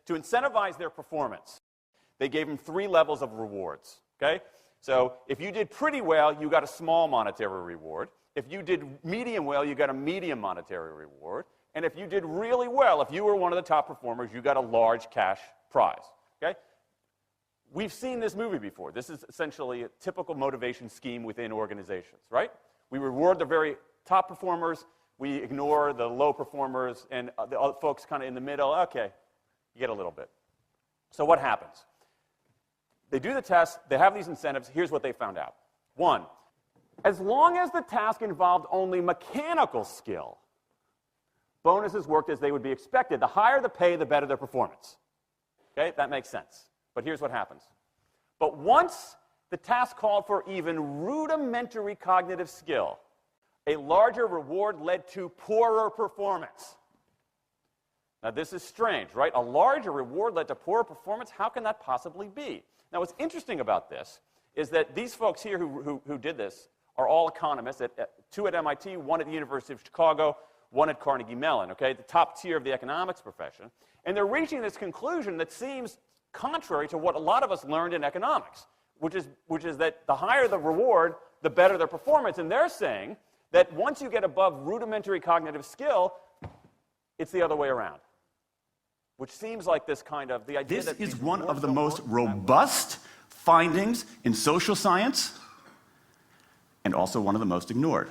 to incentivize their performance, they gave them 3 levels of rewards, okay? So if you did pretty well, you got a small monetary reward. If you did medium well, you got a medium monetary reward. And if you did really well, if you were one of the top performers, you got a large cash prize, okay? We've seen this movie before. This is essentially a typical motivation scheme within organizations, right? We reward the very top performers, we ignore the low performers, and the other folks kind of in the middle, okay, you get a little bit. So what happens? They do the test, they have these incentives, here's what they found out. 1, as long as the task involved only mechanical skill, bonuses worked as they would be expected. The higher the pay, the better their performance. Okay, that makes sense. But here's what happens. But once the task called for even rudimentary cognitive skill, a larger reward led to poorer performance. Now, this is strange, right? A larger reward led to poorer performance? How can that possibly be? Now, what's interesting about this is that these folks here who did this are all economists, 2 at MIT, 1 at the University of Chicago, 1 at Carnegie Mellon, okay, the top tier of the economics profession. And they're reaching this conclusion that seems contrary to what a lot of us learned in economics, which is that the higher the reward, the better their performance. And they're saying that once you get above rudimentary cognitive skill, it's the other way around. Which seems like this kind of, the idea that... This is one of the most robust findings in social science, and also one of the most ignored.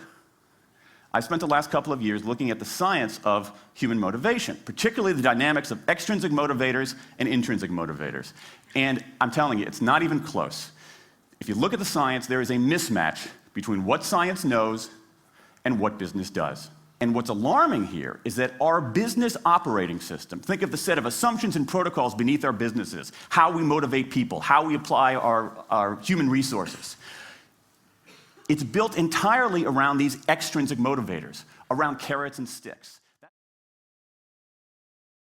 I've spent the last couple of years looking at the science of human motivation, particularly the dynamics of extrinsic motivators and intrinsic motivators. And I'm telling you, it's not even close. If you look at the science, there is a mismatch between what science knows and what business does. And what's alarming here is that our business operating system, think of the set of assumptions and protocols beneath our businesses, how we motivate people, how we apply our human resources. It's built entirely around these extrinsic motivators, around carrots and sticks.